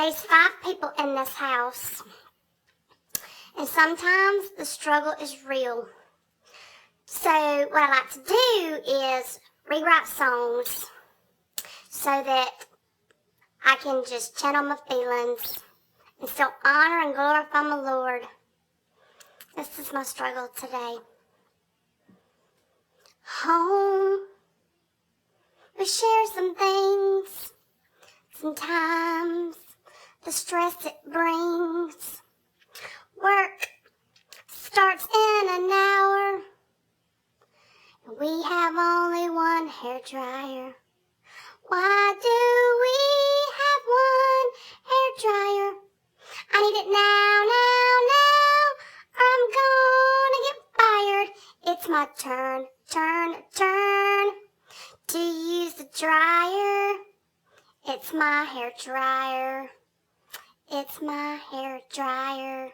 raised 5 people in this house, and sometimes the struggle is real. So what I like to do is rewrite songs so that I can just channel my feelings and still honor and glorify my Lord. This is my struggle today. Home, we share some things. Sometimes the stress it brings. Work starts in an hour. We have only one hair dryer. Why do we have one hair dryer? I need it now, or I'm gonna get fired. It's my turn to use the dryer. It's my hair dryer. It's my hair dryer.